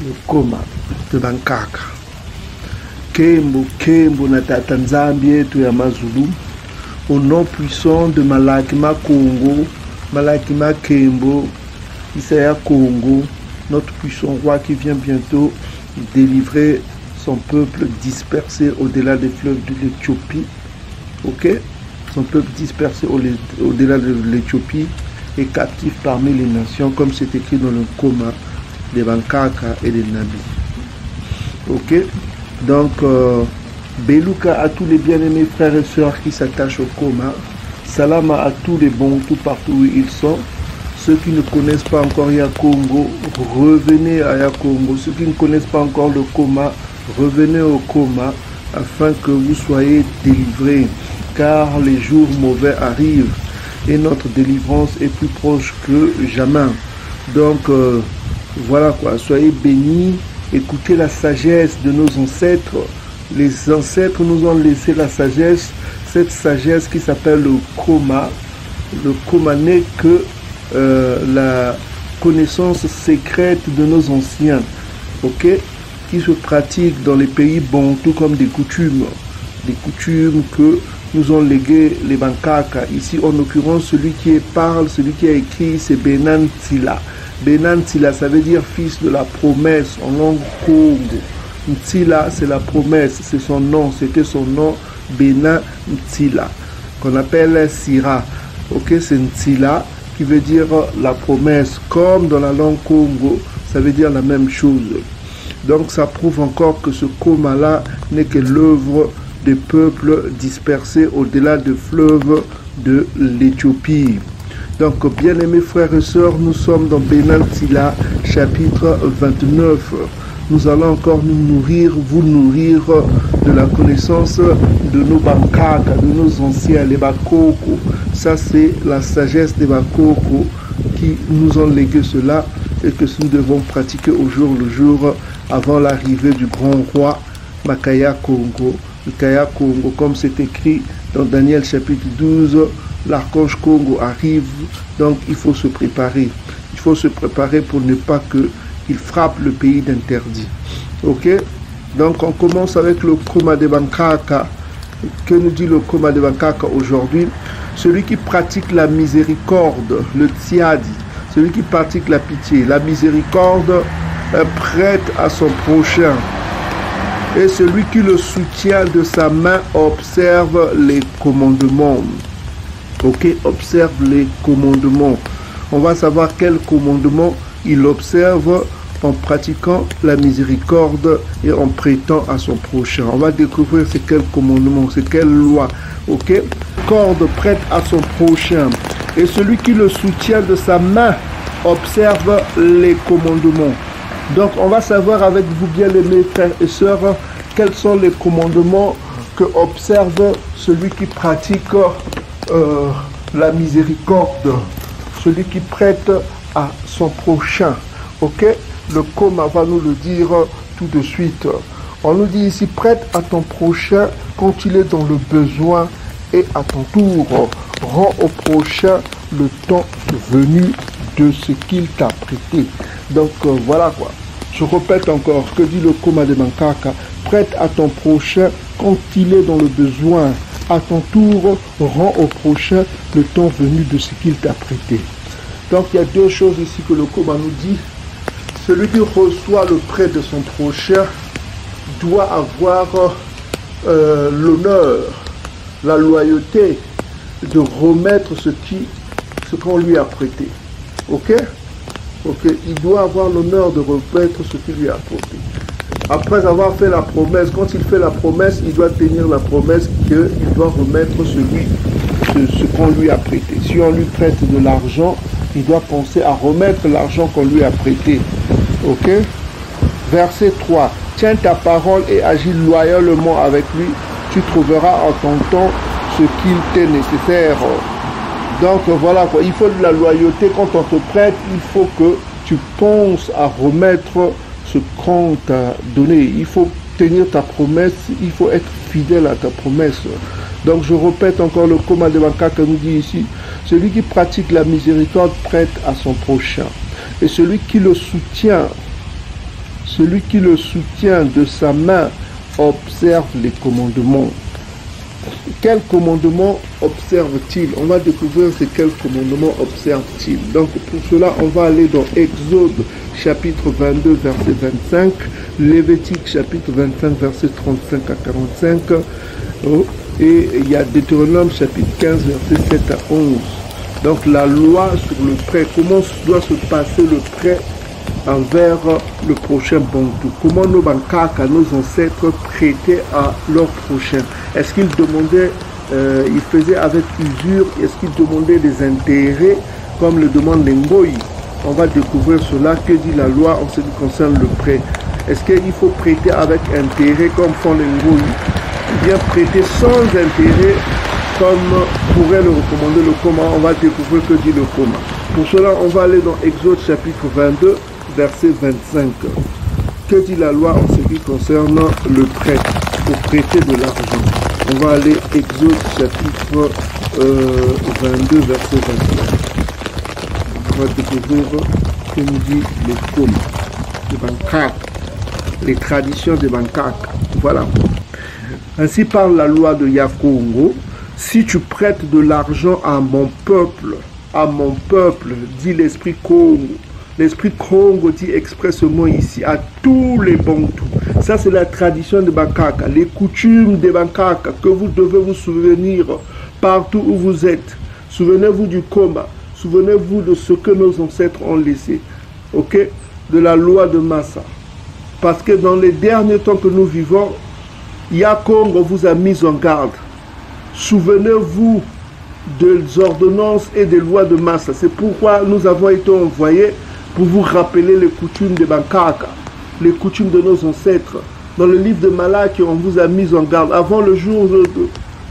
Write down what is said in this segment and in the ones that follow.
le coma de Bankaka. Kembo, Kembo na tata nzambi yetu ya Mazulu, au nom puissant de Malakima Congo, Malakima Kembo, Isaya Congo, notre puissant roi qui vient bientôt délivrer son peuple dispersé au-delà des fleuves de l'Éthiopie. Ok? Son peuple dispersé au-delà de l'Éthiopie et captif parmi les nations, comme c'est écrit dans le coma de Bankaka et des Nabi. Ok? Donc, Beluka à tous les bien-aimés frères et sœurs qui s'attachent au coma. Salam à tous les bons, tout partout où ils sont. Ceux qui ne connaissent pas encore Yakongo, revenez à Yakongo. Ceux qui ne connaissent pas encore le coma, revenez au coma afin que vous soyez délivrés. Car les jours mauvais arrivent et notre délivrance est plus proche que jamais. Donc, voilà quoi, soyez bénis. Écoutez la sagesse de nos ancêtres. Les ancêtres nous ont laissé la sagesse, cette sagesse qui s'appelle le coma. Le coma n'est que la connaissance secrète de nos anciens, ok, qui se pratiquent dans les pays bantous comme des coutumes que nous ont légué les Bankaka. Ici, en l'occurrence, celui qui parle, celui qui a écrit, c'est Benan Ntila. Benan Ntila, ça veut dire fils de la promesse en langue Congo. Ntila, c'est la promesse, c'est son nom, c'était son nom, Benan Ntila, qu'on appelle Sira. Ok, c'est Ntila qui veut dire la promesse, comme dans la langue Congo, ça veut dire la même chose. Donc ça prouve encore que ce coma-là n'est que l'œuvre des peuples dispersés au-delà des fleuves de l'Éthiopie. Donc, bien-aimés frères et sœurs, nous sommes dans Benan Ntila, chapitre 29. Nous allons encore nous nourrir, vous nourrir de la connaissance de nos Bankaka, de nos anciens, les Bakoko. Ça, c'est la sagesse des Bakoko qui nous ont légué cela et que nous devons pratiquer au jour le jour avant l'arrivée du grand roi Makaya Congo. Makaya Congo, comme c'est écrit dans Daniel chapitre 12, l'archange Congo arrive, donc il faut se préparer. Il faut se préparer pour ne pas qu'il frappe le pays d'interdit. Ok? Donc on commence avec le coma de Bankaka. Que nous dit le coma de Bankaka aujourd'hui? Celui qui pratique la miséricorde, le tsiadi, celui qui pratique la pitié, la miséricorde, prête à son prochain. Et celui qui le soutient de sa main observe les commandements. Ok, observe les commandements. On va savoir quel commandement il observe en pratiquant la miséricorde et en prêtant à son prochain. On va découvrir c'est quel commandement, c'est quelle loi. Ok, corde prête à son prochain. Et celui qui le soutient de sa main observe les commandements. Donc on va savoir avec vous bien aimés frères et sœurs quels sont les commandements que observe celui qui pratique la miséricorde, celui qui prête à son prochain. Ok, le coma va nous le dire tout de suite. On nous dit ici, prête à ton prochain quand il est dans le besoin et à ton tour, rends au prochain le temps venu de ce qu'il t'a prêté. Donc voilà quoi. Je répète encore, que dit le coma de Bankaka? Prête à ton prochain quand il est dans le besoin. À ton tour, rends au prochain le temps venu de ce qu'il t'a prêté. Donc il y a deux choses ici que le coma nous dit. Celui qui reçoit le prêt de son prochain doit avoir l'honneur, la loyauté de remettre ce qu'on lui a prêté. Ok? Ok, il doit avoir l'honneur de remettre ce qu'il lui a prêté. Après avoir fait la promesse, quand il fait la promesse, il doit tenir la promesse qu'il doit remettre ce qu'on lui a prêté. Si on lui prête de l'argent, il doit penser à remettre l'argent qu'on lui a prêté. Ok? Verset 3. Tiens ta parole et agis loyalement avec lui. Tu trouveras en ton temps ce qu'il t'est nécessaire. Donc voilà quoi. Il faut de la loyauté. Quand on te prête, il faut que tu penses à remettre ce qu'on t'a donné. Il faut tenir ta promesse. Il faut être fidèle à ta promesse. Donc je répète encore le coma de Bankaka nous dit ici. Celui qui pratique la miséricorde prête à son prochain. Et celui qui le soutient Celui qui le soutient de sa main observe les commandements. Quel commandement observe-t-il? On va découvrir c'est quel commandement observe-t-il. Donc pour cela, on va aller dans Exode chapitre 22, verset 25, Lévitique chapitre 25, verset 35 à 45, et il y a Deutéronome chapitre 15, verset 7 à 11. Donc la loi sur le prêt, comment doit se passer le prêt envers le prochain Bantou. Comment nos bankaka, nos ancêtres prêtaient à leur prochain. Est-ce qu'ils demandaient, ils faisaient avec usure, est-ce qu'ils demandaient des intérêts comme le demande les Ngoï? On va découvrir cela. Que dit la loi en ce qui concerne le prêt? Est-ce qu'il faut prêter avec intérêt comme font les Ngoï, ou bien prêter sans intérêt comme pourrait le recommander le Coma? On va découvrir que dit le Coma. Pour cela, on va aller dans Exode chapitre 22, verset 25. Que dit la loi en ce qui concerne le prêt, pour prêter de l'argent? On va aller Exode chapitre 22, verset 25. On va découvrir que nous dit le Coma, le Bankak, les traditions des Bankak. Voilà. Ainsi parle la loi de Yakongo. Si tu prêtes de l'argent à mon peuple, dit l'esprit Congo. L'esprit Congo dit expressément ici à tous les Bantous. Ça, c'est la tradition de Bankaka, les coutumes des Bankaka que vous devez vous souvenir partout où vous êtes. Souvenez-vous du Coma. Souvenez-vous de ce que nos ancêtres ont laissé. Ok? De la loi de Massa. Parce que dans les derniers temps que nous vivons, Yakongo vous a mis en garde. Souvenez-vous des ordonnances et des lois de Massa. C'est pourquoi nous avons été envoyés pour vous rappeler les coutumes des Bankaka, les coutumes de nos ancêtres. Dans le livre de Malaki, on vous a mis en garde. Avant le jour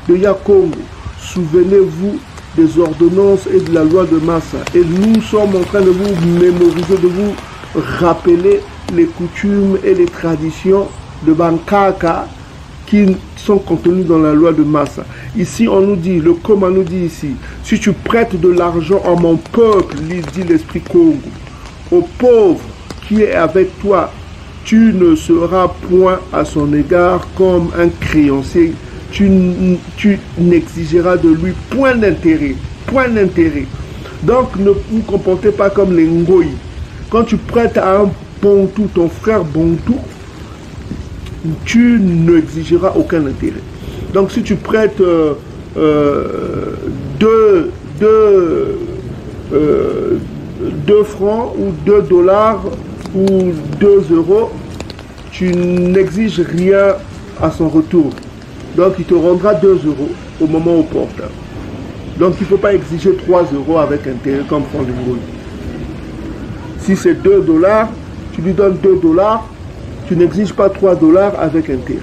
de Yakongo, souvenez-vous des ordonnances et de la loi de Massa. Et nous sommes en train de vous mémoriser, de vous rappeler les coutumes et les traditions de Bankaka qui sont contenus dans la loi de Massa. Ici, on nous dit, le Coma nous dit ici, si tu prêtes de l'argent à mon peuple, dit l'esprit Congo, au pauvre qui est avec toi, tu ne seras point à son égard comme un créancier. Tu n'exigeras de lui point d'intérêt. Point d'intérêt. Donc, ne vous comportez pas comme les Ngoï. Quand tu prêtes à un Bantou, ton frère Bantou, tu n'exigeras aucun intérêt. Donc si tu prêtes 2 francs ou 2 dollars ou 2 euros, tu n'exiges rien à son retour. Donc il te rendra 2 euros au moment opportun. Donc il ne faut pas exiger 3 euros avec intérêt comme font les Ngoï. Si c'est 2 dollars, tu lui donnes 2 dollars, tu n'exiges pas 3 dollars avec intérêt.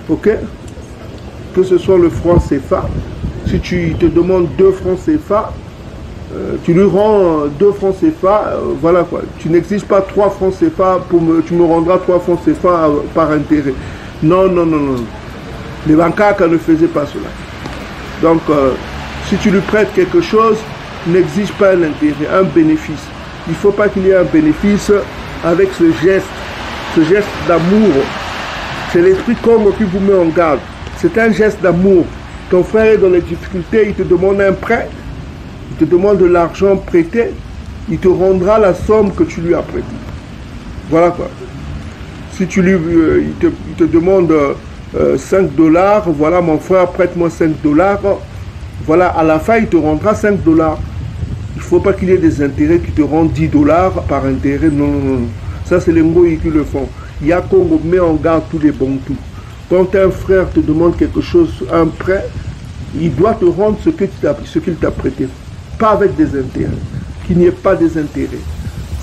Ok? Que ce soit le franc CFA. Si tu te demandes 2 francs CFA, tu lui rends 2 francs CFA, voilà quoi. Tu n'exiges pas 3 francs CFA, tu me rendras 3 francs CFA par intérêt. Non, non, non, non. Les Bankaka ne faisaient pas cela. Donc, si tu lui prêtes quelque chose, n'exige pas un intérêt, un bénéfice. Il ne faut pas qu'il y ait un bénéfice avec ce geste d'amour. C'est l'esprit Congo qui vous met en garde. C'est un geste d'amour. Ton frère est dans les difficultés, il te demande un prêt, il te demande de l'argent prêté, il te rendra la somme que tu lui as prêtée. Voilà quoi. Si tu lui, il te demande 5 dollars, voilà mon frère, prête-moi 5 dollars, voilà, à la fin il te rendra 5 dollars. Il ne faut pas qu'il y ait des intérêts qui te rendent 10 dollars par intérêt, non, non, non. Ça c'est les Ngoï qui le font. Yakongo met en garde tous les Bantous. Quand un frère te demande quelque chose, un prêt, il doit te rendre ce qu'il t'a prêté. Pas avec des intérêts. Qu'il n'y ait pas des intérêts.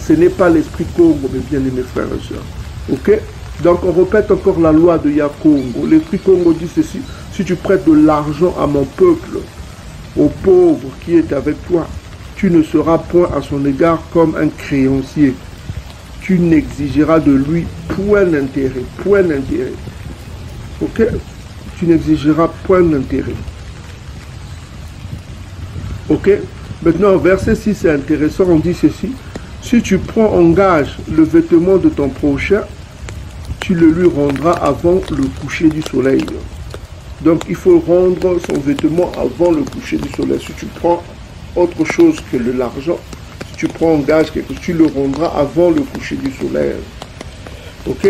Ce n'est pas l'esprit Congo, mes bien-aimés frères et sœurs. Ok? Donc on répète encore la loi de Yakongo. L'esprit Congo dit ceci: si tu prêtes de l'argent à mon peuple, au pauvre qui est avec toi, tu ne seras point à son égard comme un créancier. Tu n'exigeras de lui point d'intérêt. Point d'intérêt. Ok? Tu n'exigeras point d'intérêt. Ok? Maintenant, verset 6, c'est intéressant, on dit ceci. Si tu prends en gage le vêtement de ton prochain, tu le lui rendras avant le coucher du soleil. Donc il faut rendre son vêtement avant le coucher du soleil. Si tu prends autre chose que l'argent, si tu prends en gage quelque chose, tu le rendras avant le coucher du soleil. Ok?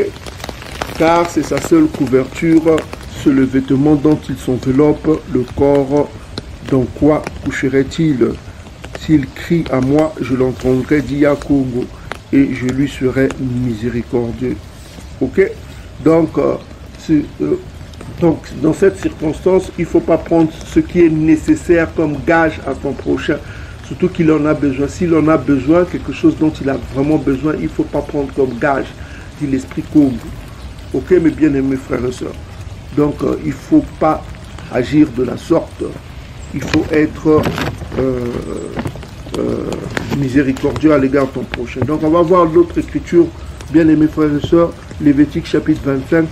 Car c'est sa seule couverture, c'est le vêtement dont il s'enveloppe le corps. Dans quoi coucherait-il? S'il crie à moi, je l'entendrai, dit Yakongo, et je lui serai miséricordieux. Ok? Donc, dans cette circonstance, il ne faut pas prendre ce qui est nécessaire comme gage à son prochain, surtout qu'il en a besoin. S'il en a besoin, quelque chose dont il a vraiment besoin, il ne faut pas prendre comme gage, dit l'esprit Congo. Ok, mes bien-aimés frères et sœurs. Donc, il ne faut pas agir de la sorte. Il faut être miséricordieux à l'égard de ton prochain. Donc, on va voir l'autre écriture, bien-aimés frères et sœurs, Lévitique chapitre 25,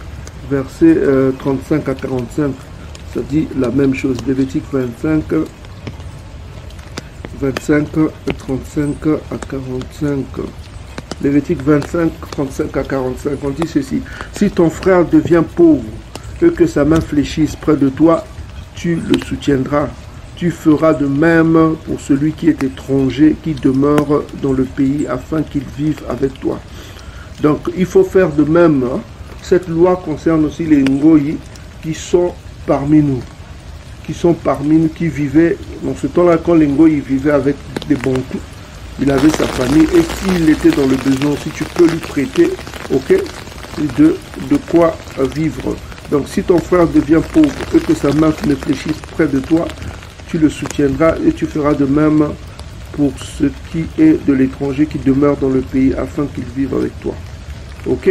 versets 35 à 45. Ça dit la même chose. Lévitique 25, 35 à 45. Lévitique 25, 35 à 45. On dit ceci. Si ton frère devient pauvre et que sa main fléchisse près de toi, tu le soutiendras. Tu feras de même pour celui qui est étranger, qui demeure dans le pays, afin qu'il vive avec toi. Donc, il faut faire de même. Cette loi concerne aussi les Ngoyi qui sont parmi nous. Qui vivaient, dans ce temps-là, quand les Ngoyi vivaient avec des Bantous, il avait sa famille, et s'il était dans le besoin aussi, tu peux lui prêter, ok, de quoi vivre. Donc, si ton frère devient pauvre et que sa main ne fléchisse près de toi, tu le soutiendras et tu feras de même pour ce qui est de l'étranger qui demeure dans le pays afin qu'il vive avec toi. Ok?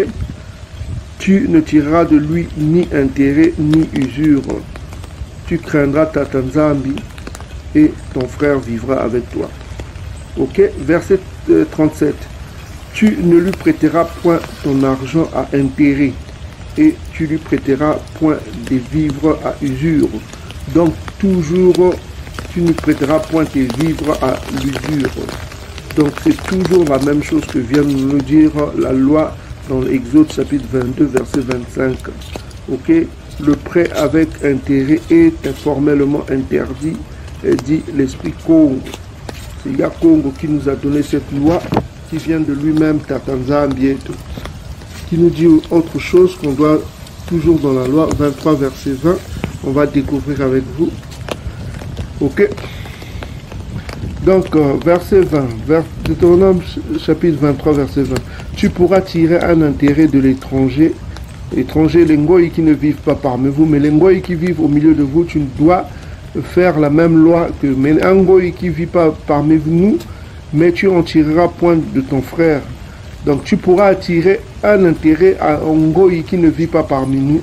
Tu ne tireras de lui ni intérêt ni usure. Tu craindras ta Tanzambi et ton frère vivra avec toi. Ok? Verset 37. Tu ne lui prêteras point ton argent à intérêt et tu lui prêteras point des vivres à usure. Donc toujours, tu ne prêteras point tes vivres à l'usure. Donc c'est toujours la même chose que vient de nous dire la loi dans l'Exode chapitre 22, verset 25. Ok? Le prêt avec intérêt est informellement interdit, dit l'esprit Congo. C'est Yakongo qui nous a donné cette loi, qui vient de lui-même, Tatanza Mbieto, qui nous dit autre chose qu'on doit toujours dans la loi 23, verset 20. On va découvrir avec vous. Ok? Donc, verset 20, Deutéronome chapitre 23, verset 20. Tu pourras tirer un intérêt de l'étranger. Étrangers, les Ngoyi qui ne vivent pas parmi vous, mais les Ngoyi qui vivent au milieu de vous, tu dois faire la même loi que. Mais un Ngoyi qui ne vit pas parmi nous, mais tu en tireras point de ton frère. Donc, tu pourras attirer un intérêt à un Ngoyi qui ne vit pas parmi nous.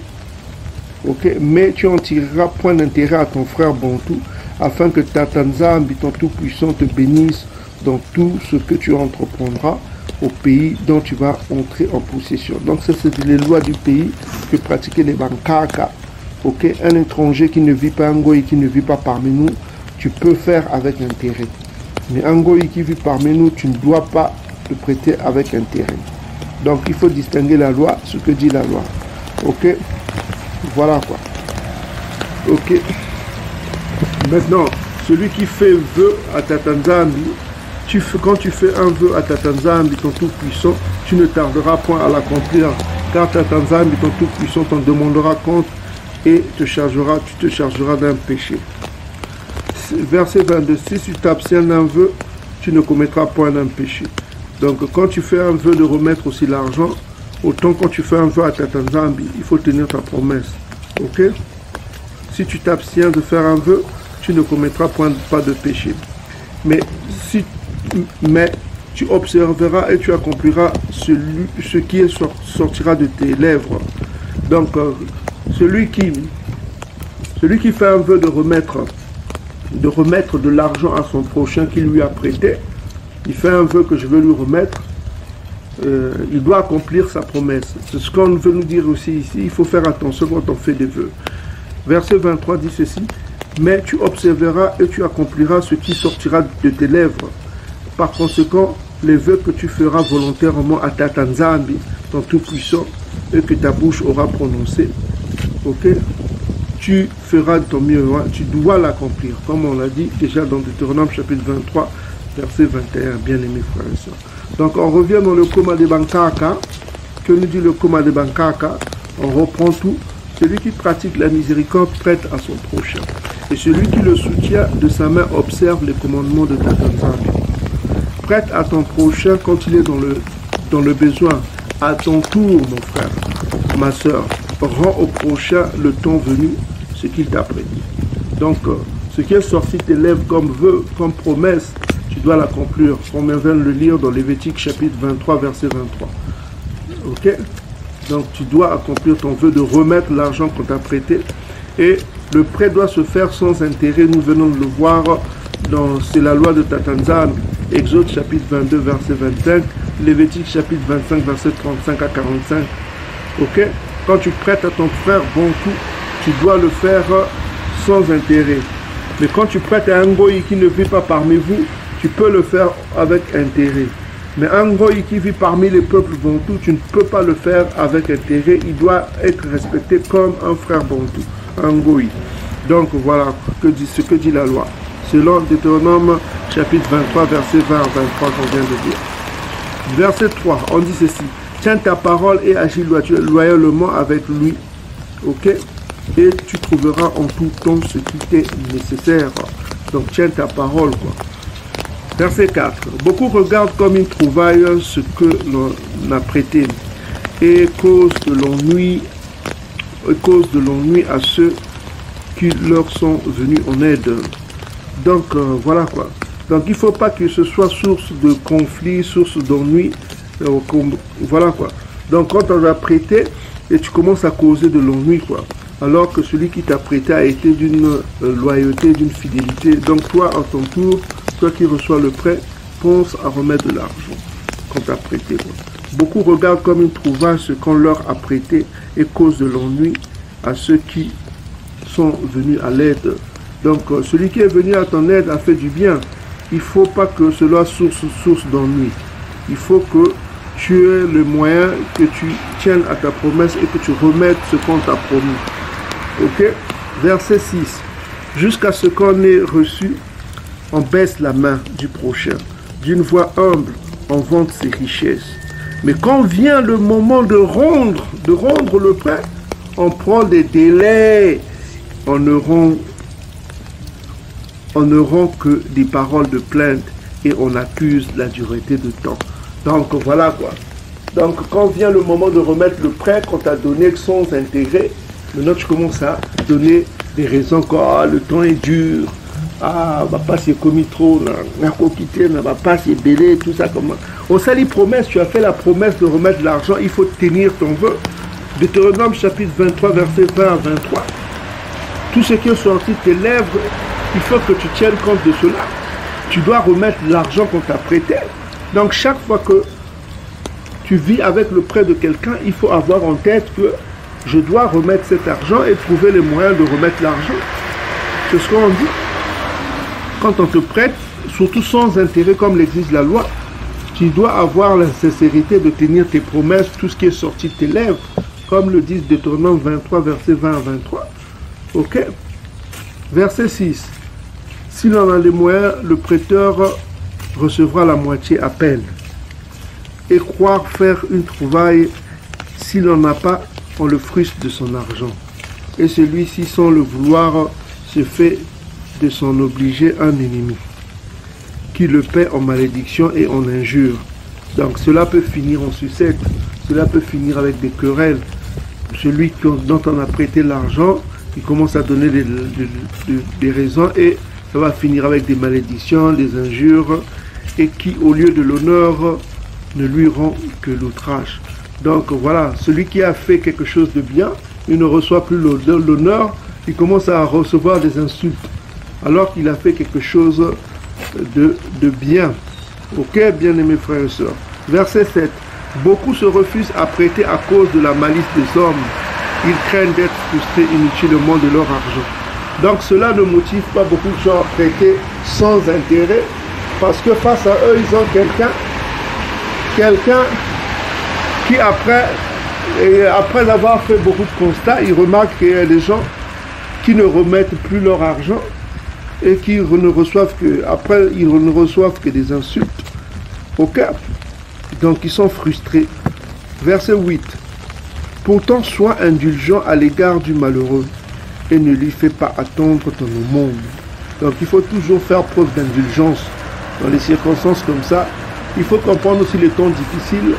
Ok, mais tu en tireras point d'intérêt à ton frère Bantou, afin que ta Tanzambi, ton Tout-Puissant, te bénisse dans tout ce que tu entreprendras au pays dont tu vas entrer en possession. Donc ça, c'est les lois du pays que pratiquaient les Bankaka. Ok, un étranger qui ne vit pas, un Ngoyi qui ne vit pas parmi nous, tu peux faire avec intérêt. Mais un Ngoyi qui vit parmi nous, tu ne dois pas te prêter avec intérêt. Donc il faut distinguer la loi, ce que dit la loi. Ok? Voilà quoi. Ok. Maintenant, celui qui fait vœu à ta Tanzambi, quand tu fais un vœu à ta Tanzambi, ton Tout-Puissant, tu ne tarderas point à l'accomplir, car ta Tanzambi, ton Tout-Puissant, t'en demandera compte et tu te chargeras d'un péché. Verset 22. Si tu t'abstiens d'un vœu, tu ne commettras point d'un péché. Donc quand tu fais un vœu de remettre aussi l'argent, autant quand tu fais un vœu à ta Tanzambi, il faut tenir ta promesse. Ok? Si tu t'abstiens de faire un vœu, tu ne commettras pas de péché. Mais tu observeras et tu accompliras ce qui sortira de tes lèvres. Donc, celui qui fait un vœu de remettre de l'argent à son prochain qui lui a prêté, il fait un vœu que je veux lui remettre, il doit accomplir sa promesse. C'est ce qu'on veut nous dire aussi ici. Il faut faire attention quand on fait des vœux. Verset 23 dit ceci. Mais tu observeras et tu accompliras ce qui sortira de tes lèvres. Par conséquent, les vœux que tu feras volontairement à Tata Nzambi, ton Tout-Puissant, et que ta bouche aura prononcé, ok, tu feras de ton mieux, hein, tu dois l'accomplir, comme on l'a dit déjà dans Deutéronome chapitre 23, verset 21, bien-aimés frères et sœurs. Donc on revient dans le coma de Bankaka. Que nous dit le coma de Bankaka? On reprend tout. Celui qui pratique la miséricorde prête à son prochain. Et celui qui le soutient de sa main observe les commandements de Tata Nzambi. Prête à ton prochain quand il est dans le besoin. À ton tour, mon frère, ma soeur, rends au prochain le temps venu ce qu'il t'a prédit. Donc, ce qui est sorti de tes lèvres comme vœu, comme promesse, tu dois l'accomplir. On vient de le lire dans Lévitique chapitre 23, verset 23. Ok? Donc, tu dois accomplir ton vœu de remettre l'argent qu'on t'a prêté. Et le prêt doit se faire sans intérêt. Nous venons de le voir c'est la loi de Tata Nzambi. Exode chapitre 22, verset 25. Lévitique chapitre 25, verset 35 à 45. Ok? Quand tu prêtes à ton frère bon coup, tu dois le faire sans intérêt. Mais quand tu prêtes à un goy qui ne vit pas parmi vous, tu peux le faire avec intérêt. Mais un goy qui vit parmi les peuples bantous, tu ne peux pas le faire avec intérêt. Il doit être respecté comme un frère bantou, un goy. Donc voilà ce que dit la loi. Selon Deutéronome chapitre 23, verset 20 à 23 qu'on vient de dire. Verset 3, on dit ceci. Tiens ta parole et agis loyalement avec lui. Ok? Et tu trouveras en tout temps ce qui t'est nécessaire. Donc tiens ta parole, quoi. Verset 4. Beaucoup regardent comme une trouvaille ce que l'on a prêté et cause de l'ennui à ceux qui leur sont venus en aide. Donc voilà quoi. Donc il ne faut pas que ce soit source de conflit, source d'ennui. Voilà quoi. Donc quand on a prêté et tu commences à causer de l'ennui quoi. Alors que celui qui t'a prêté a été d'une loyauté, d'une fidélité. Donc toi, à ton tour, toi qui reçois le prêt, pense à remettre de l'argent qu'on t'a prêté. Beaucoup regardent comme une trouvaille ce qu'on leur a prêté et cause de l'ennui à ceux qui sont venus à l'aide. Donc celui qui est venu à ton aide a fait du bien. Il ne faut pas que cela soit source d'ennui. Il faut que tu aies le moyen que tu tiennes à ta promesse et que tu remettes ce qu'on t'a promis. Ok? Verset 6. Jusqu'à ce qu'on ait reçu, on baisse la main du prochain. D'une voix humble, on vante ses richesses. Mais quand vient le moment de rendre le prêt, on prend des délais. On ne rend que des paroles de plainte et on accuse la dureté de temps. Donc voilà quoi. Donc quand vient le moment de remettre le prêt qu'on t'a donné sans intérêt, maintenant tu commences à donner des raisons comme le temps est dur, papa c'est commis trop, n'a quitté, papa c'est belé, tout ça comment. On s'allie promesse, tu as fait la promesse de remettre l'argent, il faut tenir ton vœu. Deutéronome chapitre 23 verset 20 à 23. Tout ce qui est sorti de tes lèvres, il faut que tu tiennes compte de cela. Tu dois remettre l'argent qu'on t'a prêté. Donc chaque fois que tu vis avec le prêt de quelqu'un, il faut avoir en tête que je dois remettre cet argent et trouver les moyens de remettre l'argent. C'est ce qu'on dit. Quand on te prête, surtout sans intérêt comme l'exige la loi, tu dois avoir la sincérité de tenir tes promesses, tout ce qui est sorti de tes lèvres, comme le dit Deutéronome 23, verset 20 à 23. Ok? Verset 6. S'il en a les moyens, le prêteur recevra la moitié à peine. Et croire faire une trouvaille, s'il n'en a pas, on le frustre de son argent. Et celui-ci, sans le vouloir, se fait de son obligé un ennemi, qui le paie en malédiction et en injure. Donc cela peut finir en sucette, cela peut finir avec des querelles. Celui dont on a prêté l'argent, il commence à donner des raisons et ça va finir avec des malédictions, des injures, et qui, au lieu de l'honneur, ne lui rend que l'outrage. Donc voilà, celui qui a fait quelque chose de bien, il ne reçoit plus l'honneur, il commence à recevoir des insultes, alors qu'il a fait quelque chose de bien. Ok, bien-aimés frères et sœurs. Verset 7. Beaucoup se refusent à prêter à cause de la malice des hommes. Ils craignent d'être frustrés inutilement de leur argent. Donc cela ne motive pas beaucoup de gens à prêter sans intérêt, parce que face à eux, ils ont quelqu'un quelqu'un qui après avoir fait beaucoup de constats, il remarque qu'il y a des gens qui ne remettent plus leur argent et qui ne reçoivent que, après, ils ne reçoivent que des insultes. Ok? Donc, ils sont frustrés. Verset 8. Pourtant, sois indulgent à l'égard du malheureux et ne lui fais pas attendre ton aumône. Donc, il faut toujours faire preuve d'indulgence dans les circonstances comme ça. Il faut comprendre aussi les temps difficiles.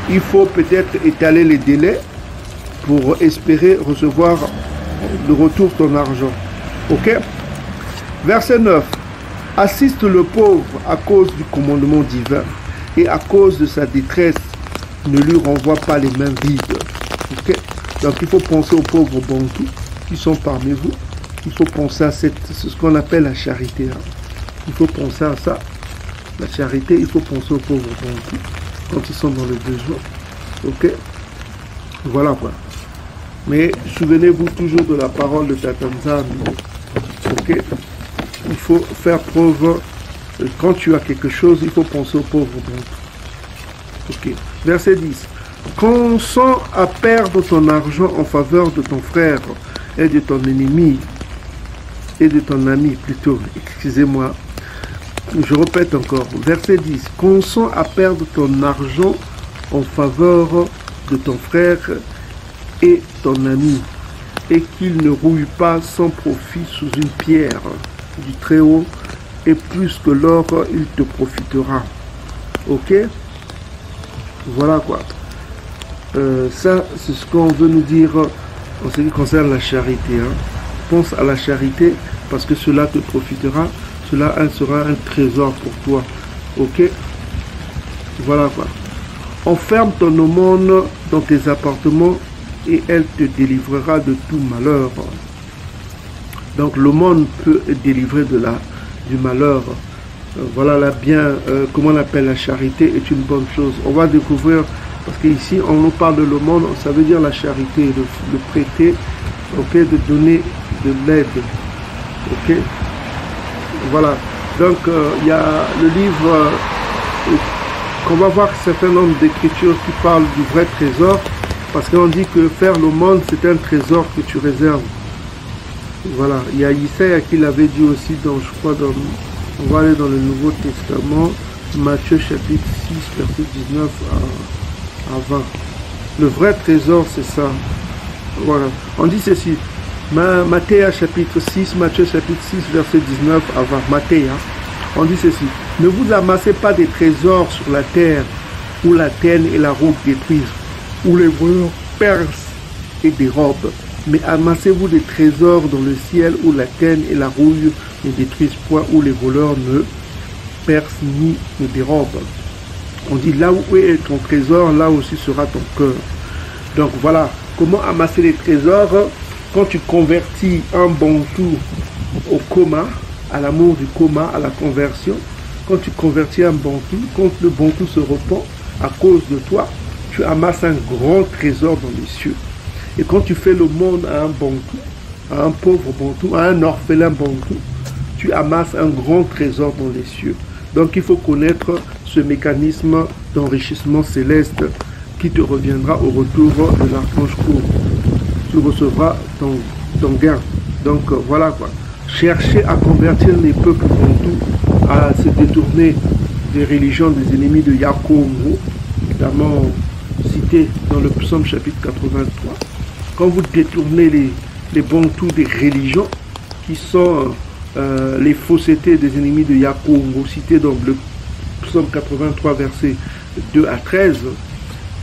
Il faut peut-être étaler les délais pour espérer recevoir de retour ton argent. Ok? Verset 9. Assiste le pauvre à cause du commandement divin et à cause de sa détresse, ne lui renvoie pas les mains vides. Ok? Donc il faut penser aux pauvres bantous qui sont parmi vous. Il faut penser à c'est ce qu'on appelle la charité. Hein. Il faut penser à ça. La charité, il faut penser aux pauvres bantous quand ils sont dans le besoin. Ok? Voilà quoi. Mais souvenez-vous toujours de la parole de Tatanzambi. Ok? Il faut faire preuve, quand tu as quelque chose, il faut penser aux pauvres bantous. Ok. Verset 10. Consens à perdre ton argent en faveur de ton frère et de ton ennemi, et de ton ami plutôt, excusez-moi. Je répète encore, verset 10. Consens à perdre ton argent en faveur de ton frère et ton ami, et qu'il ne rouille pas sans profit sous une pierre du Très-Haut, et plus que l'or, il te profitera. Ok? Voilà quoi. Ça, c'est ce qu'on veut nous dire en ce qui concerne la charité. Hein. Pense à la charité, parce que cela te profitera. Cela sera un trésor pour toi. Ok? Voilà quoi. Enferme ton aumône dans tes appartements et elle te délivrera de tout malheur. Donc l'aumône peut délivrer du malheur. Voilà là bien, comment on appelle la charité est une bonne chose. On va découvrir, parce qu'ici on nous parle de l'aumône, ça veut dire la charité, de prêter, ok, de donner de l'aide. Ok? Voilà, donc il y a le livre qu'on va voir un certain nombre d'écritures qui parlent du vrai trésor, parce qu'on dit que faire l'aumône c'est un trésor que tu réserves. Voilà, il y a Isaïe qui l'avait dit aussi dans, je crois, on va aller dans le Nouveau Testament, Matthieu chapitre 6, verset 19 à 20. Le vrai trésor c'est ça. Voilà, on dit ceci. Matthieu chapitre 6, Matthieu chapitre 6, verset 19 à 20. Matthieu, on dit ceci. Ne vous amassez pas des trésors sur la terre, où la teigne et la rouille détruisent, où les voleurs percent et dérobent. Mais amassez-vous des trésors dans le ciel, où la teigne et la rouille ne détruisent point, où les voleurs ne percent ni ne dérobent. On dit là où est ton trésor, là aussi sera ton cœur. Donc voilà, comment amasser les trésors. Quand tu convertis un bantou au coma, à l'amour du coma, à la conversion, quand tu convertis un bantou, quand le bantou se repent à cause de toi, tu amasses un grand trésor dans les cieux. Et quand tu fais le monde à un bantou, à un pauvre bantou, à un orphelin bantou, tu amasses un grand trésor dans les cieux. Donc il faut connaître ce mécanisme d'enrichissement céleste qui te reviendra au retour de l'archange court. Tu recevras ton gain. Donc voilà quoi. Cherchez à convertir les peuples bantous à se détourner des religions des ennemis de Yakongo, notamment cité dans le psaume chapitre 83. Quand vous détournez les bantous des religions qui sont les faussetés des ennemis de Yakongo, cité dans le psaume 83 versets 2 à 13,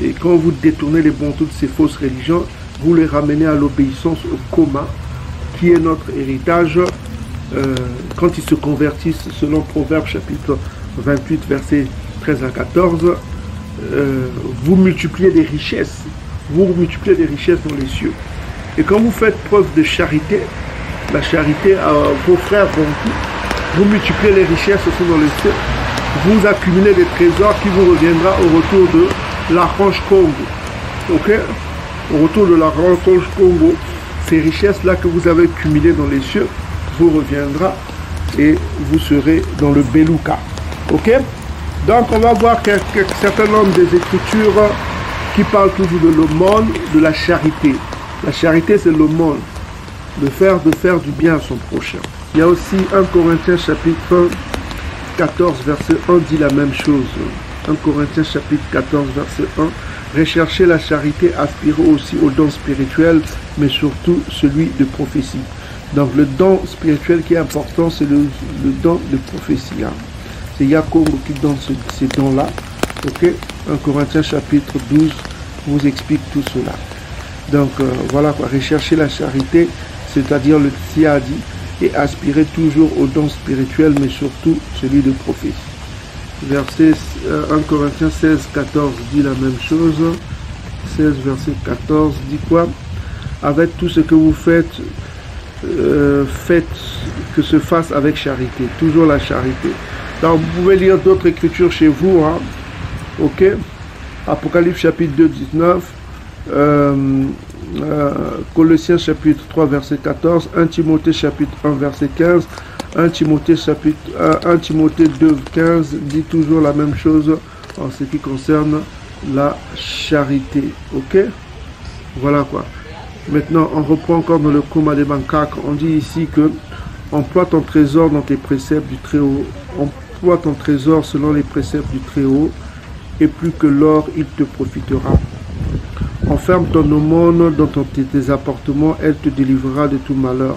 et quand vous détournez les bantous de ces fausses religions, vous les ramenez à l'obéissance au coma, qui est notre héritage, quand ils se convertissent, selon Proverbes chapitre 28, versets 13 à 14, vous multipliez des richesses, dans les cieux. Et quand vous faites preuve de charité, la charité à vos frères bantous, vous multipliez les richesses aussi dans les cieux, vous accumulez des trésors qui vous reviendra au retour de l'archange Congo. Ok? Au retour de l'archange Congo, ces richesses-là que vous avez cumulées dans les cieux vous reviendra et vous serez dans le Beluka. Ok? Donc on va voir qu'un certain nombre des écritures qui parlent toujours de l'aumône, de la charité. La charité, c'est l'aumône, de faire du bien à son prochain. Il y a aussi 1 Corinthiens chapitre 14 verset 1 dit la même chose. 1 Corinthiens chapitre 14 verset 1. Recherchez la charité, aspirez aussi au don spirituel, mais surtout celui de prophétie. Donc le don spirituel qui est important, c'est le don de prophétie. Hein. C'est Jacob qui donne ces dons-là. Ok, 1 Corinthiens chapitre 12 vous explique tout cela. Donc voilà quoi, rechercher la charité, c'est-à-dire le tsiadi, et aspirer toujours au don spirituel, mais surtout celui de prophétie. Verset 1 Corinthiens 16, 14 dit la même chose. 16 verset 14 dit quoi? Avec tout ce que vous faites, faites que se fasse avec charité, toujours la charité. Donc vous pouvez lire d'autres écritures chez vous, hein. Ok, Apocalypse chapitre 2 19, Colossiens chapitre 3 verset 14, 1 Timothée chapitre 1 verset 15, 1 Timothée chapitre 1 Timothée 2 15 dit toujours la même chose en ce qui concerne la charité. Ok, voilà quoi. Maintenant on reprend encore dans le Koma des Bankak. On dit ici que emploie ton trésor dans tes préceptes du Très-Haut, emploie ton trésor selon les préceptes du Très-Haut, et plus que l'or il te profitera. Enferme ton aumône dans tes appartements, elle te délivrera de tout malheur.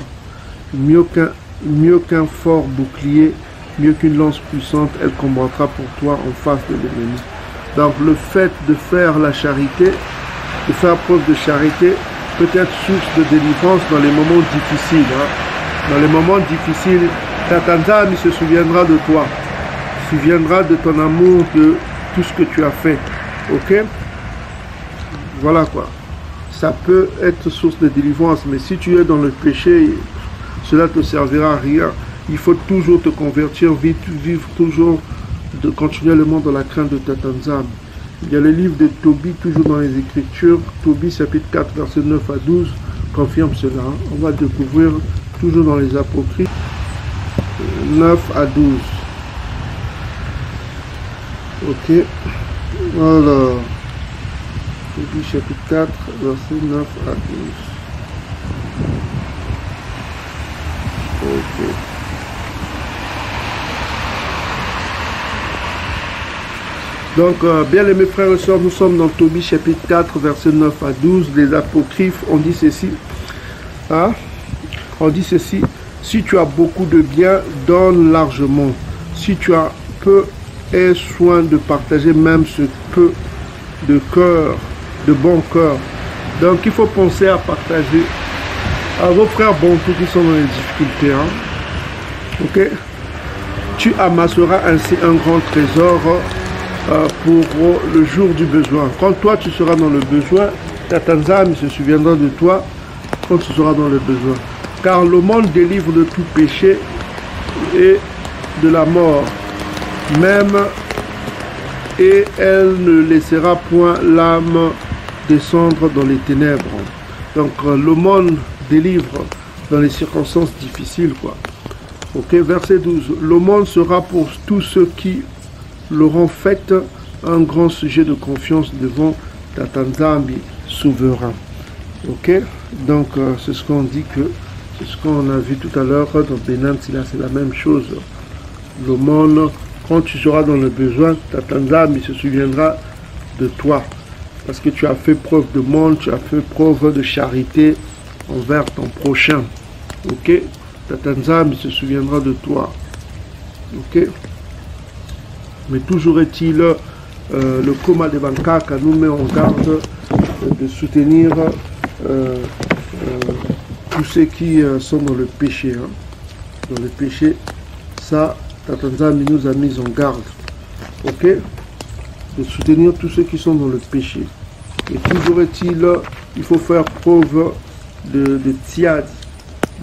Mieux qu'un fort bouclier, mieux qu'une lance puissante, elle combattra pour toi en face de l'ennemi. Donc le fait de faire la charité, de faire preuve de charité, peut être source de délivrance dans les moments difficiles. Hein. Dans les moments difficiles, ta Tanzanie se souviendra de toi, se souviendra de ton amour, de tout ce que tu as fait. Ok? Voilà quoi. Ça peut être source de délivrance, mais si tu es dans le péché, cela ne te servira à rien. Il faut toujours te convertir, vivre toujours continuellement dans la crainte de ta Tanzanie. Il y a le livre de Tobie, toujours dans les Écritures. Tobie, chapitre 4, verset 9 à 12, confirme cela. On va découvrir toujours dans les Apocryphes, 9 à 12. Ok. Alors, Tobie, chapitre 4, verset 9 à 12. Ok. Donc, bien aimés frères et sœurs, nous sommes dans Tobie chapitre 4, verset 9 à 12, les apocryphes, on dit ceci. Hein? On dit ceci, si tu as beaucoup de biens, donne largement. Si tu as peu, aie soin de partager même ce peu de cœur, de bon cœur. Donc, il faut penser à partager à vos frères bantous qui sont dans les difficultés. Hein? Ok? Tu amasseras ainsi un grand trésor pour le jour du besoin. Quand toi tu seras dans le besoin, ta Tanzanie se souviendra de toi quand tu seras dans le besoin. Car le monde délivre de tout péché et de la mort, même, et elle ne laissera point l'âme descendre dans les ténèbres. Donc le monde délivre dans les circonstances difficiles, quoi. Ok, verset 12. Le monde sera pour tous ceux qui l'auront fait un grand sujet de confiance devant ta Tanzanie souverain. Ok, donc c'est ce qu'on dit que, c'est ce qu'on a vu tout à l'heure dans Benan Sila, c'est la même chose. Le monde, quand tu seras dans le besoin, ta Tanzanie se souviendra de toi. Parce que tu as fait preuve de monde, tu as fait preuve de charité envers ton prochain. Ok, ta Tanzanie se souviendra de toi. Ok. Mais toujours est-il, le Koma de Bankaka nous met en garde de soutenir tous ceux qui sont dans le péché. Hein. Dans le péché, ça, ta Tanzanie nous a mis en garde. Ok? De soutenir tous ceux qui sont dans le péché. Et toujours est-il, il faut faire preuve de tiad.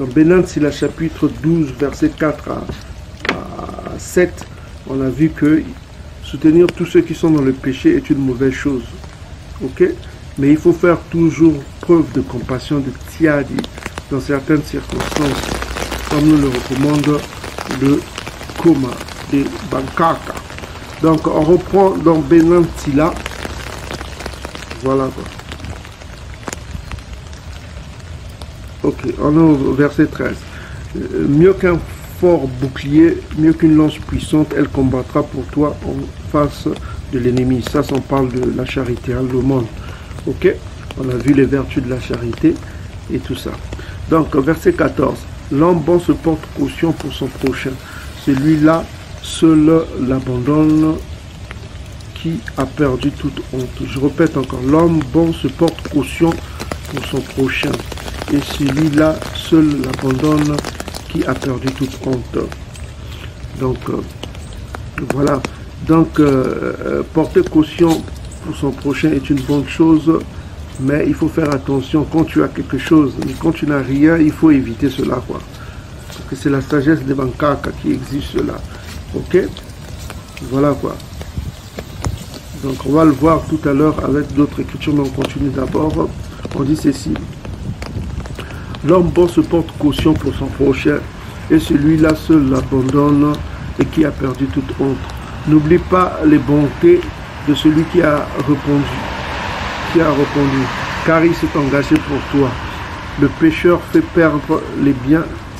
Dans Benan Sila chapitre 12, verset 4 à 7, on a vu que soutenir tous ceux qui sont dans le péché est une mauvaise chose. Ok? Mais il faut faire toujours preuve de compassion, de tiadi, dans certaines circonstances, comme nous le recommande le Koma de Bankaka. Donc on reprend dans Benantila. Voilà quoi. Ok, on est au verset 13. Mieux qu'un fort bouclier, mieux qu'une lance puissante, elle combattra pour toi en face de l'ennemi. Ça parle de la charité, hein, le monde. Ok, on a vu les vertus de la charité et tout ça. Donc, verset 14. L'homme bon se porte caution pour son prochain. Celui-là seul l'abandonne qui a perdu toute honte. Je répète encore. L'homme bon se porte caution pour son prochain. Et celui-là seul l'abandonne qui a perdu toute honte. Donc, voilà. Donc, porter caution pour son prochain est une bonne chose, mais il faut faire attention quand tu as quelque chose. Mais quand tu n'as rien, il faut éviter cela, quoi. Parce que c'est la sagesse des Bankaka qui exige cela. Ok? Voilà, quoi. Donc, on va le voir tout à l'heure avec d'autres écritures, mais on continue d'abord. On dit ceci. L'homme bon se porte caution pour son prochain, et celui-là seul l'abandonne et qui a perdu toute honte. N'oublie pas les bontés de celui qui a répondu, car il s'est engagé pour toi. Le pécheur fait perdre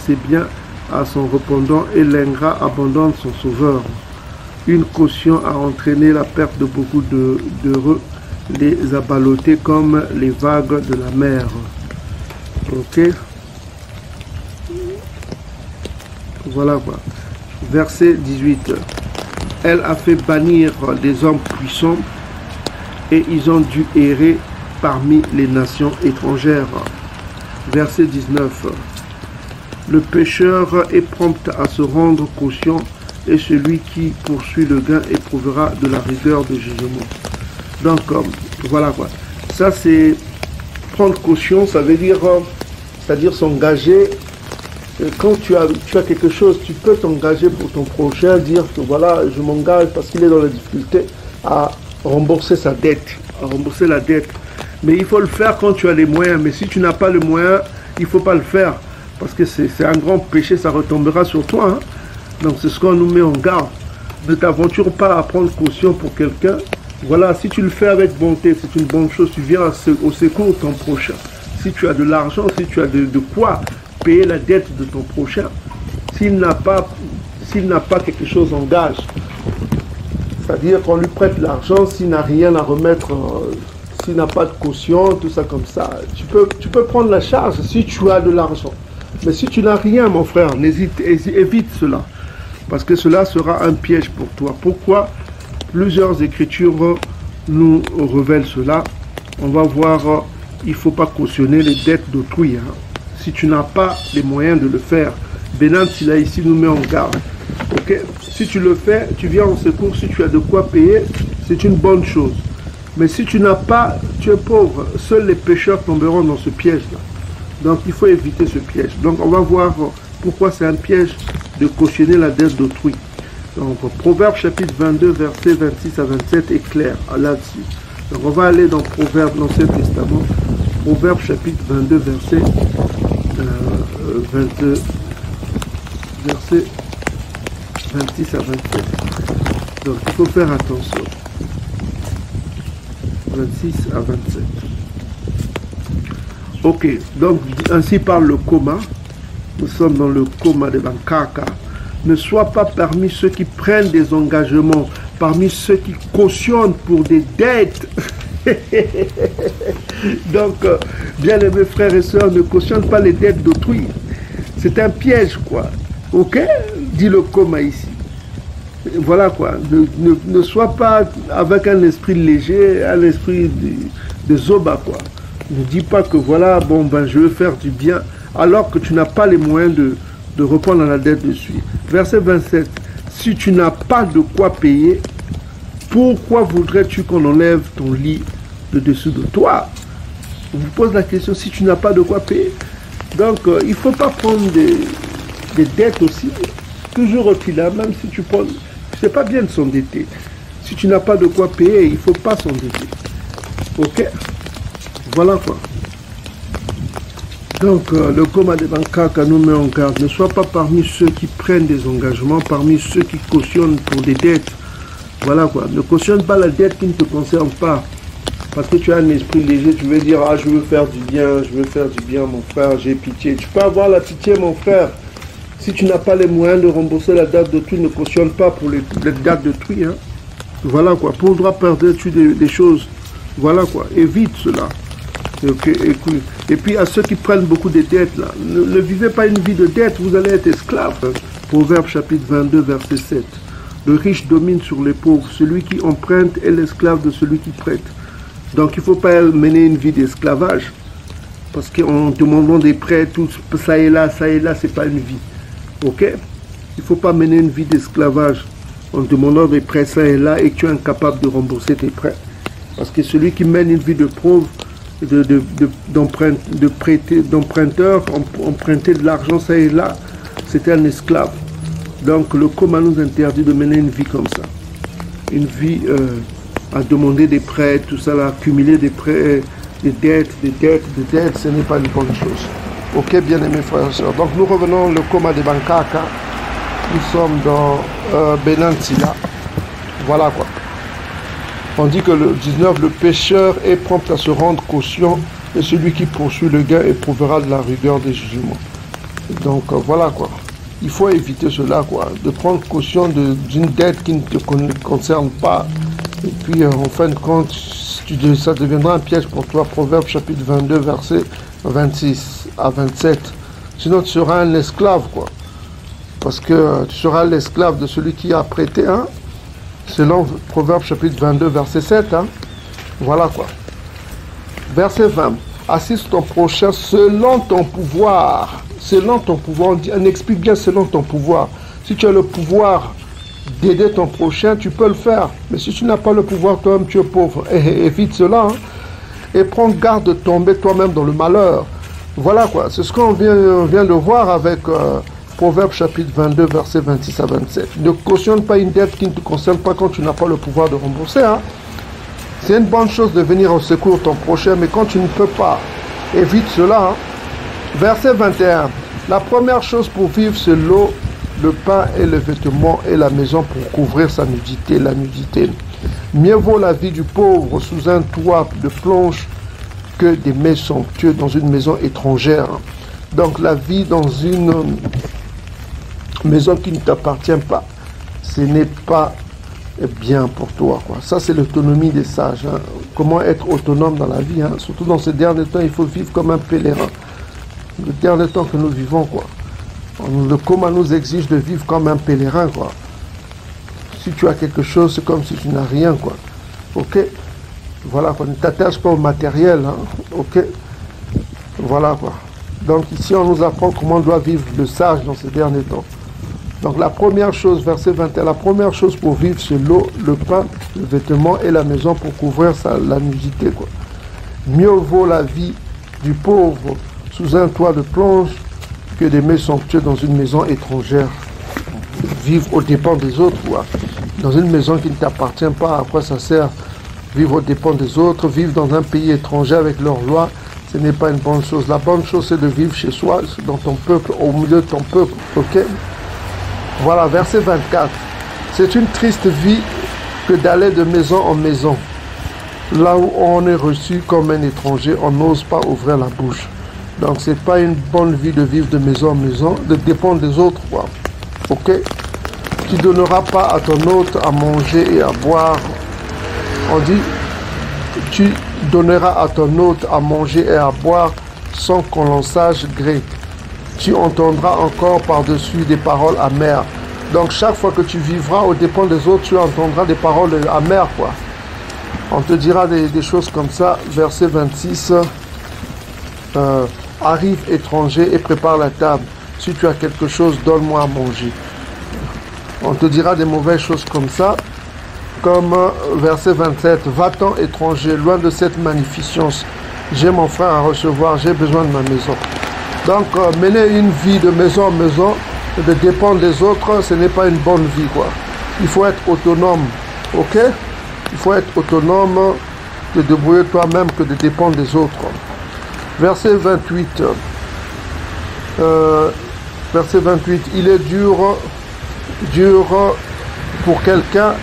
ses biens à son répondant, et l'ingrat abandonne son sauveur. Une caution a entraîné la perte de beaucoup d'heureux, les a ballottés comme les vagues de la mer. Ok, voilà quoi. Verset 18. Elle a fait bannir des hommes puissants et ils ont dû errer parmi les nations étrangères. Verset 19. Le pécheur est prompt à se rendre caution et celui qui poursuit le gain éprouvera de la rigueur de jugement. Donc, voilà quoi. Ça c'est prendre caution, ça veut dire, c'est-à-dire s'engager. Quand tu as quelque chose, tu peux t'engager pour ton prochain, dire que voilà, je m'engage parce qu'il est dans la difficulté à rembourser sa dette, à rembourser la dette. Mais il faut le faire quand tu as les moyens. Mais si tu n'as pas les moyens, il ne faut pas le faire. Parce que c'est un grand péché, ça retombera sur toi. Hein. Donc c'est ce qu'on nous met en garde. Ne t'aventure pas à prendre caution pour quelqu'un. Voilà, si tu le fais avec bonté, c'est une bonne chose. Tu viens au secours de ton prochain. Si tu as de l'argent, si tu as de quoi payer la dette de ton prochain, s'il n'a pas quelque chose en gage, c'est-à-dire qu'on lui prête l'argent, s'il n'a rien à remettre, s'il n'a pas de caution, tout ça comme ça, tu peux prendre la charge si tu as de l'argent. Mais si tu n'as rien, mon frère, évite cela, parce que cela sera un piège pour toi. Pourquoi? Plusieurs écritures nous révèlent cela. On va voir, il ne faut pas cautionner les dettes d'autrui. Hein. Si tu n'as pas les moyens de le faire, Benantila ici nous met en garde. Ok? Si tu le fais, tu viens en secours, si tu as de quoi payer, c'est une bonne chose. Mais si tu n'as pas, tu es pauvre, seuls les pécheurs tomberont dans ce piège-là. Donc il faut éviter ce piège. Donc on va voir pourquoi c'est un piège de cautionner la dette d'autrui. Donc Proverbe chapitre 22, versets 26 à 27 est clair là-dessus. Donc on va aller dans Proverbe, l'Ancien Testament, Proverbe chapitre 22, verset 26 à 27. Donc il faut faire attention. 26 à 27. Ok, donc ainsi parle le coma. Nous sommes dans le coma de Bankaka. Ne sois pas parmi ceux qui prennent des engagements, parmi ceux qui cautionnent pour des dettes. Donc, bien aimés frères et sœurs, ne cautionne pas les dettes d'autrui. C'est un piège, quoi. Ok? Dit le coma ici. Voilà, quoi. Ne sois pas avec un esprit léger, un esprit de zoba, quoi. Ne dis pas que voilà, bon, ben, je veux faire du bien, alors que tu n'as pas les moyens de reprendre la dette dessus. Verset 27. Si tu n'as pas de quoi payer, pourquoi voudrais-tu qu'on enlève ton lit de dessous de toi? On vous pose la question, si tu n'as pas de quoi payer. Donc, il ne faut pas prendre des dettes aussi. Toujours est-il là, même si tu prends... C'est pas bien de s'endetter. Si tu n'as pas de quoi payer, il ne faut pas s'endetter. Ok? Voilà quoi. Donc, le coma de Bankaka nous met en garde. Ne sois pas parmi ceux qui prennent des engagements, parmi ceux qui cautionnent pour des dettes. Voilà quoi. Ne cautionne pas la dette qui ne te concerne pas. Parce que tu as un esprit léger, tu veux dire, ah, je veux faire du bien, mon frère, j'ai pitié. Tu peux avoir la pitié, mon frère. Si tu n'as pas les moyens de rembourser la dette d'autrui, ne cautionne pas pour les dettes d'autrui. Hein. Voilà quoi. Pour le droit perdre-tu des choses. Voilà quoi. Évite cela. Et puis à ceux qui prennent beaucoup de dettes, là, ne vivez pas une vie de dette, vous allez être esclave. Proverbe chapitre 22, verset 7. Le riche domine sur les pauvres. Celui qui emprunte est l'esclave de celui qui prête. Donc il ne faut pas mener une vie d'esclavage. Parce qu'en demandant des prêts, tout ça et là, ce n'est pas une vie. Ok? Il ne faut pas mener une vie d'esclavage en demandant des prêts ça et là et que tu es incapable de rembourser tes prêts. Parce que celui qui mène une vie de pauvre, d'emprunteur, emprunter de l'argent ça et là, c'est un esclave. Donc le coma nous interdit de mener une vie comme ça. Une vie à demander des prêts, tout ça, là, accumuler des prêts, des dettes, ce n'est pas une bonne chose. Ok, bien aimés frères et sœurs. Donc nous revenons au coma de Bankaka. Nous sommes dans Benantila. Voilà quoi. On dit que le 19, le pécheur est prompt à se rendre caution et celui qui poursuit le gain éprouvera de la rigueur des jugements. Donc voilà quoi. Il faut éviter cela quoi, de prendre caution d'une dette qui ne te concerne pas. Et puis en fin de compte, ça deviendra un piège pour toi. Proverbe chapitre 22, verset 26 à 27. Sinon tu seras un esclave quoi. Parce que tu seras l'esclave de celui qui a prêté, hein. Selon Proverbe chapitre 22, verset 7. Hein. Voilà quoi. Verset 20. Assiste ton prochain selon ton pouvoir. Selon ton pouvoir. On explique bien selon ton pouvoir. Si tu as le pouvoir d'aider ton prochain, tu peux le faire. Mais si tu n'as pas le pouvoir, toi-même, tu es pauvre. Évite cela. Hein. Et prends garde de tomber toi-même dans le malheur. Voilà quoi. C'est ce qu'on vient de voir avec Proverbe chapitre 22, verset 26 à 27. Ne cautionne pas une dette qui ne te concerne pas quand tu n'as pas le pouvoir de rembourser. Hein. C'est une bonne chose de venir au secours de ton prochain, mais quand tu ne peux pas, évite cela. Hein. Verset 21. La première chose pour vivre, c'est l'eau, le pain et le vêtement et la maison pour couvrir sa nudité, la nudité. Mieux vaut la vie du pauvre sous un toit de planches que des mets somptueux dans une maison étrangère. Donc la vie dans une maison qui ne t'appartient pas, ce n'est pas bien pour toi quoi. Ça c'est l'autonomie des sages. Hein. Comment être autonome dans la vie, hein. Surtout dans ces derniers temps, il faut vivre comme un pèlerin. Le dernier temps que nous vivons quoi. Le coma nous exige de vivre comme un pèlerin quoi. Si tu as quelque chose, c'est comme si tu n'as rien quoi. Ok. Voilà quoi. Ne t'attache pas au matériel. Hein. Ok. Voilà quoi. Donc ici on nous apprend comment on doit vivre le sage dans ces derniers temps. Donc la première chose, verset 21, la première chose pour vivre c'est l'eau, le pain, le vêtement et la maison pour couvrir la nudité quoi. Mieux vaut la vie du pauvre sous un toit de planches que des mets somptueux dans une maison étrangère. Vivre aux dépens des autres quoi. Dans une maison qui ne t'appartient pas, à quoi ça sert? Vivre aux dépens des autres, vivre dans un pays étranger avec leurs lois. Ce n'est pas une bonne chose. La bonne chose, c'est de vivre chez soi, dans ton peuple, au milieu de ton peuple. Ok? Voilà, verset 24. C'est une triste vie que d'aller de maison en maison. Là où on est reçu comme un étranger, on n'ose pas ouvrir la bouche. Donc, ce n'est pas une bonne vie de vivre de maison en maison, de dépendre des autres. Quoi. Ok? Tu ne donneras pas à ton hôte à manger et à boire. On dit, tu donneras à ton hôte à manger et à boire sans qu'on l'en sache gré. Tu entendras encore par-dessus des paroles amères. Donc chaque fois que tu vivras aux dépens des autres, tu entendras des paroles amères quoi. On te dira des choses comme ça. Verset 26. Arrive étranger et prépare la table. Si tu as quelque chose, donne-moi à manger. On te dira des mauvaises choses comme ça. Comme verset 27, va-t'en étranger, loin de cette magnificence. J'ai mon frère à recevoir, j'ai besoin de ma maison. Donc, mener une vie de maison en maison, de dépendre des autres, ce n'est pas une bonne vie, quoi. Il faut être autonome, ok? Il faut être autonome, de débrouiller toi-même que de dépendre des autres. Verset 28. Verset 28, il est dur pour quelqu'un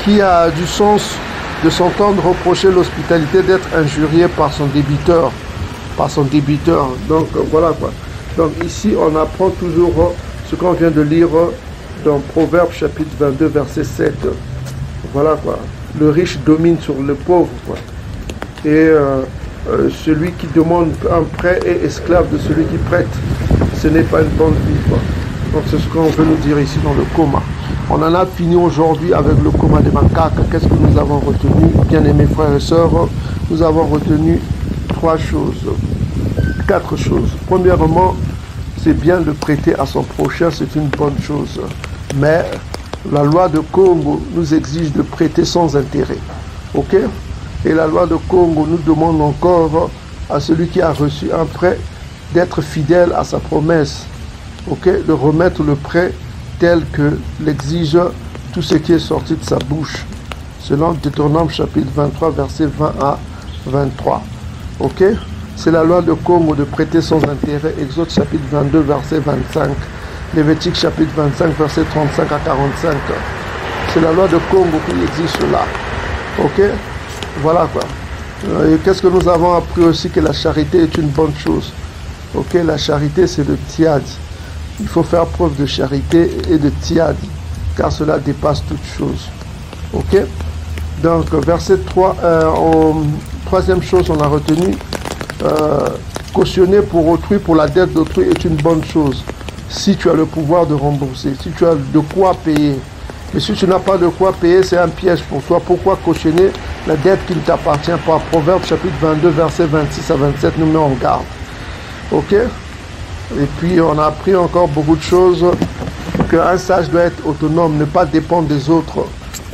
qui a du sens de s'entendre reprocher l'hospitalité d'être injurié par son débiteur. Donc voilà quoi. Donc ici on apprend toujours ce qu'on vient de lire dans Proverbes chapitre 22 verset 7. Voilà quoi. Le riche domine sur le pauvre quoi. Et celui qui demande un prêt est esclave de celui qui prête. Ce n'est pas une bonne vie quoi. Donc c'est ce qu'on veut nous dire ici dans le coma. On en a fini aujourd'hui avec le coma des macaques. Qu'est-ce que nous avons retenu, bien-aimés frères et sœurs? Nous avons retenu 4 choses. Premièrement, c'est bien de prêter à son prochain, c'est une bonne chose. Mais la loi de Congo nous exige de prêter sans intérêt. Ok? Et la loi de Congo nous demande encore à celui qui a reçu un prêt d'être fidèle à sa promesse. Ok? De remettre le prêt tel que l'exige tout ce qui est sorti de sa bouche, selon Deutéronome chapitre 23, versets 20 à 23. Ok? C'est la loi de Congo de prêter sans intérêt, Exode chapitre 22, verset 25, Lévitique chapitre 25, verset 35 à 45. C'est la loi de Congo qui exige cela. Ok? Voilà quoi. Et qu'est-ce que nous avons appris aussi? Que la charité est une bonne chose. Ok? La charité, c'est le tiad. Il faut faire preuve de charité et de tiad, car cela dépasse toute chose. Ok? Donc, verset 3, troisième chose, on a retenu, cautionner pour autrui, pour la dette d'autrui est une bonne chose, si tu as le pouvoir de rembourser, si tu as de quoi payer. Mais si tu n'as pas de quoi payer, c'est un piège pour toi. Pourquoi cautionner la dette qui ne t'appartient pas? Proverbe chapitre 22, verset 26 à 27 nous met en garde. Ok? Et puis on a appris encore beaucoup de choses, qu'un sage doit être autonome, ne pas dépendre des autres,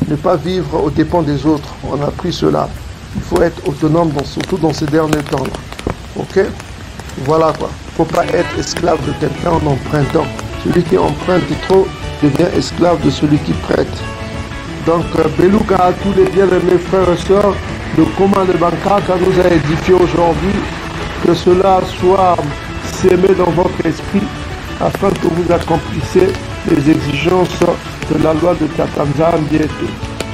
ne pas vivre aux dépens des autres. On a appris cela. Il faut être autonome, surtout dans ces derniers temps. Ok? Voilà quoi. Il ne faut pas être esclave de quelqu'un en empruntant. Celui qui emprunte trop devient esclave de celui qui prête. Donc, Beluka à tous les bien-aimés frères et sœurs, le coma de Bankaka nous a édifié aujourd'hui. Que cela soit s'aimer dans votre esprit afin que vous accomplissiez les exigences de la loi de Tatanza Mbieto.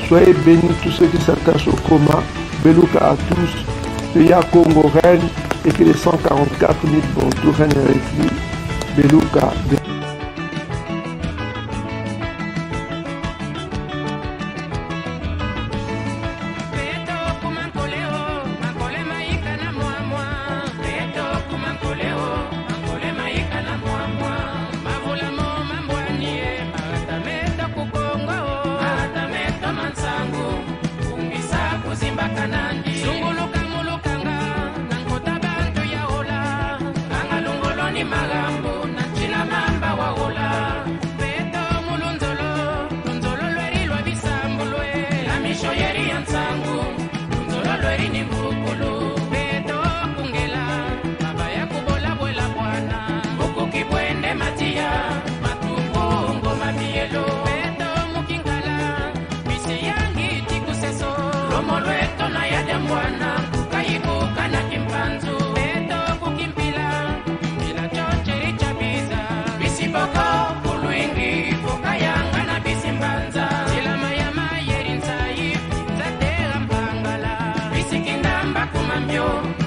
Soyez bénis tous ceux qui s'attachent au coma. Beluka à tous. Le Ya Congo règne et que les 144 000 Bantou règnent avec lui. Beluka. Yo